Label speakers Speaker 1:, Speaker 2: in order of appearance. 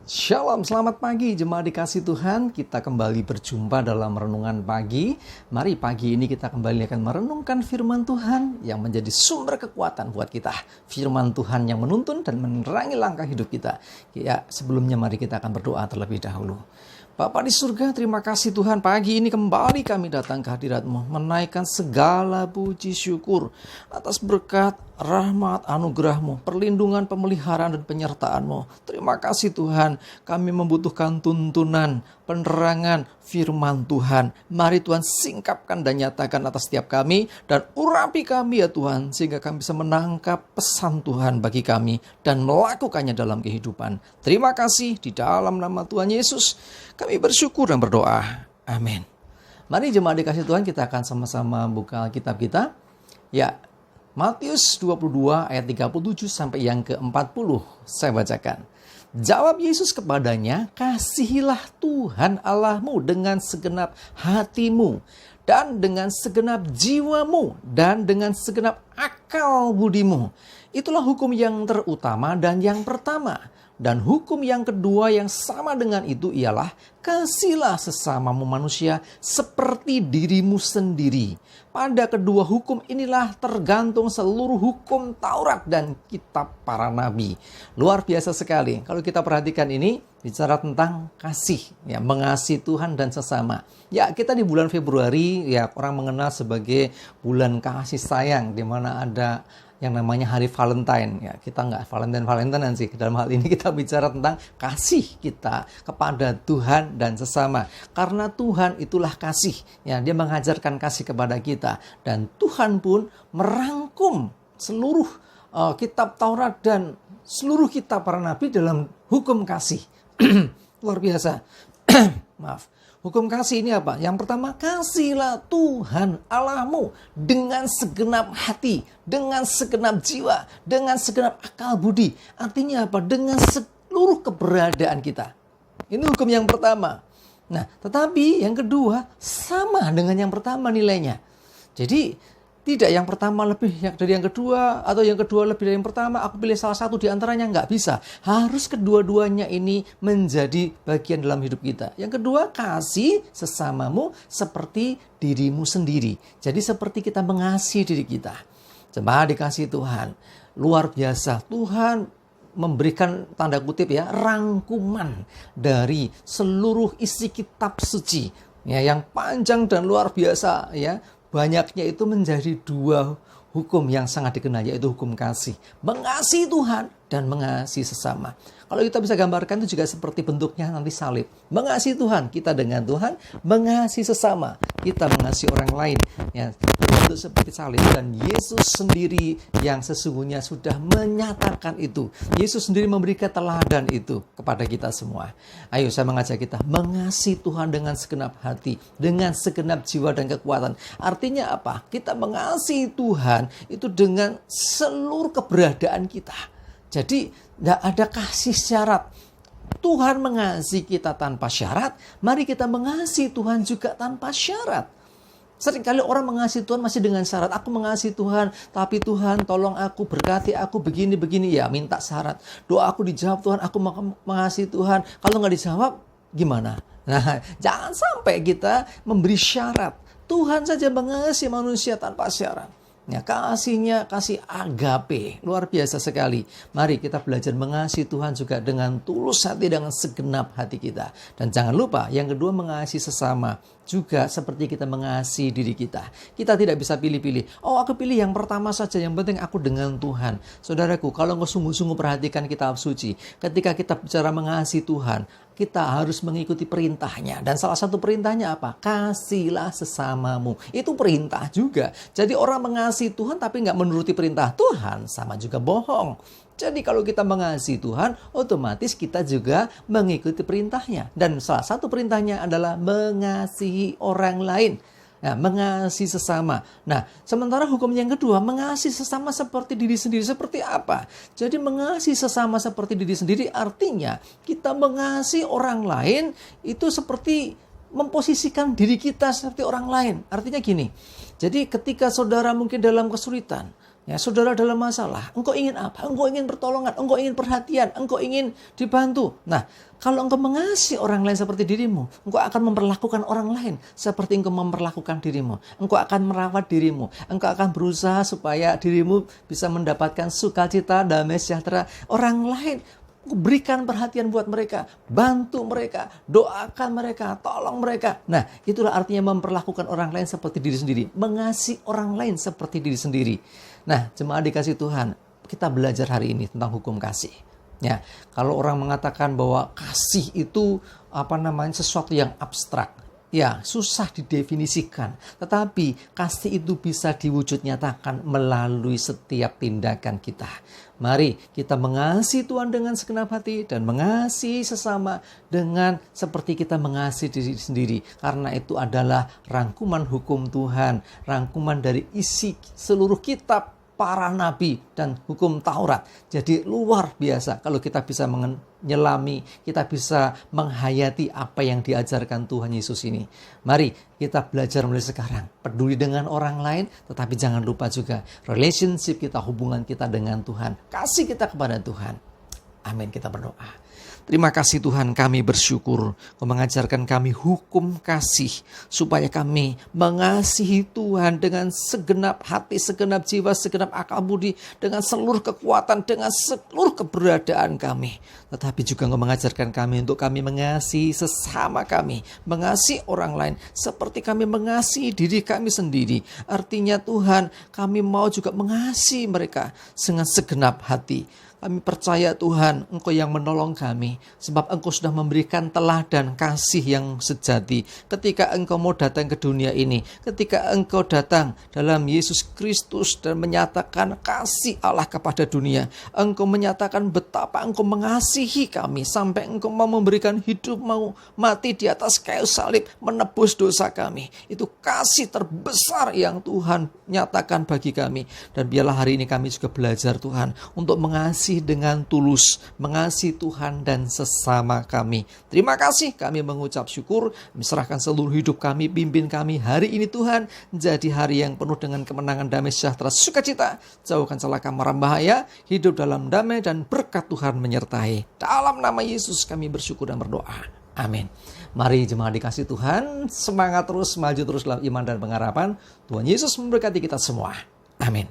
Speaker 1: Shalom, selamat pagi jemaat dikasih Tuhan. Kita kembali berjumpa dalam renungan pagi. Mari pagi ini kita kembali akan merenungkan firman Tuhan yang menjadi sumber kekuatan buat kita. Firman Tuhan yang menuntun dan menerangi langkah hidup kita. Ya, sebelumnya mari kita akan berdoa terlebih dahulu. Bapa di surga, terima kasih Tuhan, pagi ini kembali kami datang ke hadirat-Mu, menaikkan segala puji syukur atas berkat, rahmat, anugerah-Mu, perlindungan, pemeliharaan, dan penyertaan-Mu. Terima kasih Tuhan, kami membutuhkan tuntunan, penerangan firman Tuhan. Mari Tuhan singkapkan dan nyatakan atas setiap kami, dan urapi kami ya Tuhan, sehingga kami bisa menangkap pesan Tuhan bagi kami, dan melakukannya dalam kehidupan. Terima kasih di dalam nama Tuhan Yesus. Kami bersyukur dan berdoa. Amin. Mari jemaat dikasih Tuhan, kita akan sama-sama buka Alkitab kita. Ya, Matius 22 ayat 37 sampai yang ke-40. Saya bacakan. Jawab Yesus kepadanya, kasihilah Tuhan Allahmu dengan segenap hatimu, dan dengan segenap jiwamu, dan dengan segenap akal budimu. Itulah hukum yang terutama dan yang pertama. Dan hukum yang kedua yang sama dengan itu ialah kasihlah sesamamu manusia seperti dirimu sendiri. Pada kedua hukum inilah tergantung seluruh hukum Taurat dan kitab para nabi. Luar biasa sekali. Kalau kita perhatikan ini bicara tentang kasih, ya, mengasihi Tuhan dan sesama. Ya, kita di bulan Februari ya orang mengenal sebagai bulan kasih sayang, di mana ada yang namanya hari Valentine. Ya, kita nggak Valentine sih. Dalam hal ini kita bicara tentang kasih kita kepada Tuhan dan sesama. Karena Tuhan itulah kasih. Ya, Dia mengajarkan kasih kepada kita. Dan Tuhan pun merangkum seluruh kitab Taurat dan seluruh kitab para nabi dalam hukum kasih. Luar biasa. Maaf. Hukum kasih ini apa? Yang pertama, kasihlah Tuhan Allahmu dengan segenap hati, dengan segenap jiwa, dengan segenap akal budi. Artinya apa? Dengan seluruh keberadaan kita. Ini hukum yang pertama. Nah, tetapi yang kedua sama dengan yang pertama nilainya. Jadi tidak yang pertama lebih dari yang kedua, atau yang kedua lebih dari yang pertama, aku pilih salah satu di antaranya, nggak bisa. Harus kedua-duanya ini menjadi bagian dalam hidup kita. Yang kedua, kasih sesamamu seperti dirimu sendiri. Jadi seperti kita mengasihi diri kita. Jemaat dikasihi Tuhan, luar biasa. Tuhan memberikan tanda kutip ya, rangkuman dari seluruh isi kitab suci. Ya, yang panjang dan luar biasa ya. Banyaknya itu menjadi dua hukum yang sangat dikenal, yaitu hukum kasih. Mengasihi Tuhan dan mengasihi sesama. Kalau kita bisa gambarkan itu juga seperti bentuknya nanti salib. Mengasihi Tuhan, kita dengan Tuhan. Mengasihi sesama, kita mengasihi orang lain. Ya, bentuk seperti salib. Dan Yesus sendiri yang sesungguhnya sudah menyatakan itu. Yesus sendiri memberikan teladan itu kepada kita semua. Ayo saya mengajak kita mengasihi Tuhan dengan segenap hati, dengan segenap jiwa dan kekuatan. Artinya apa? Kita mengasihi Tuhan itu dengan seluruh keberadaan kita. Jadi tidak ada kasih syarat. Tuhan mengasihi kita tanpa syarat. Mari kita mengasihi Tuhan juga tanpa syarat. Seringkali orang mengasihi Tuhan masih dengan syarat. Aku mengasihi Tuhan, tapi Tuhan tolong aku, berkati aku, begini-begini. Ya, minta syarat. Doa aku dijawab Tuhan, aku mengasihi Tuhan. Kalau nggak dijawab, gimana? Nah, jangan sampai kita memberi syarat. Tuhan saja mengasihi manusia tanpa syarat. Ya, kasihnya kasih agape, luar biasa sekali. Mari kita belajar mengasihi Tuhan juga dengan tulus hati, dengan segenap hati kita. Dan jangan lupa, yang kedua mengasihi sesama. Juga seperti kita mengasihi diri kita. Kita tidak bisa pilih-pilih. Oh, aku pilih yang pertama saja, yang penting aku dengan Tuhan. Saudaraku, kalau nggak sungguh-sungguh perhatikan kitab suci, ketika kita bicara mengasihi Tuhan, kita harus mengikuti perintahnya. Dan salah satu perintahnya apa? Kasihlah sesamamu. Itu perintah juga. Jadi orang mengasihi Tuhan tapi nggak menuruti perintah Tuhan, sama juga bohong. Jadi kalau kita mengasihi Tuhan, otomatis kita juga mengikuti perintahnya. Dan salah satu perintahnya adalah mengasihi orang lain. Nah, mengasihi sesama. Nah, sementara hukum yang kedua, mengasihi sesama seperti diri sendiri. Seperti apa? Jadi mengasihi sesama seperti diri sendiri artinya kita mengasihi orang lain itu seperti memposisikan diri kita seperti orang lain. Artinya gini, jadi ketika saudara mungkin dalam kesulitan, ya, saudara dalam masalah, engkau ingin apa? Engkau ingin pertolongan, engkau ingin perhatian, engkau ingin dibantu. Nah, kalau engkau mengasihi orang lain seperti dirimu, engkau akan memperlakukan orang lain seperti engkau memperlakukan dirimu. Engkau akan merawat dirimu, engkau akan berusaha supaya dirimu bisa mendapatkan sukacita, damai sejahtera orang lain. Berikan perhatian buat mereka, bantu mereka, doakan mereka, tolong mereka. Nah, itulah artinya memperlakukan orang lain seperti diri sendiri. Mengasihi orang lain seperti diri sendiri. Nah, jemaat dikasih Tuhan, kita belajar hari ini tentang hukum kasih. Ya, kalau orang mengatakan bahwa kasih itu sesuatu yang abstrak, ya susah didefinisikan. Tetapi kasih itu bisa diwujud nyatakan melalui setiap tindakan kita. Mari kita mengasihi Tuhan dengan segenap hati dan mengasihi sesama dengan seperti kita mengasihi diri sendiri. Karena itu adalah rangkuman hukum Tuhan, rangkuman dari isi seluruh kitab para nabi dan hukum Taurat. Jadi luar biasa kalau kita bisa menyelami, kita bisa menghayati apa yang diajarkan Tuhan Yesus ini. Mari kita belajar mulai sekarang, peduli dengan orang lain, tetapi jangan lupa juga relationship kita, hubungan kita dengan Tuhan, kasih kita kepada Tuhan. Amin, kita berdoa. Terima kasih Tuhan, kami bersyukur Kau mengajarkan kami hukum kasih supaya kami mengasihi Tuhan dengan segenap hati, segenap jiwa, segenap akal budi, dengan seluruh kekuatan, dengan seluruh keberadaan kami. Tetapi juga Kau mengajarkan kami untuk kami mengasihi sesama kami, mengasihi orang lain seperti kami mengasihi diri kami sendiri. Artinya Tuhan, kami mau juga mengasihi mereka dengan segenap hati. Kami percaya Tuhan, Engkau yang menolong kami. Sebab Engkau sudah memberikan teladan kasih yang sejati. Ketika Engkau mau datang ke dunia ini. Ketika Engkau datang dalam Yesus Kristus dan menyatakan kasih Allah kepada dunia. Engkau menyatakan betapa Engkau mengasihi kami. Sampai Engkau mau memberikan hidup, mau mati di atas kayu salib. Menebus dosa kami. Itu kasih terbesar yang Tuhan nyatakan bagi kami. Dan biarlah hari ini kami juga belajar Tuhan untuk mengasihi dengan tulus, mengasihi Tuhan dan sesama kami. Terima kasih, kami mengucap syukur, menyerahkan seluruh hidup kami, pimpin kami hari ini Tuhan, jadi hari yang penuh dengan kemenangan, damai sejahtera, sukacita, jauhkan celaka mara bahaya, hidup dalam damai dan berkat Tuhan menyertai. Dalam nama Yesus kami bersyukur dan berdoa. Amin. Mari jemaat dikasih Tuhan, semangat terus, maju terus dalam iman dan pengharapan. Tuhan Yesus memberkati kita semua. Amin.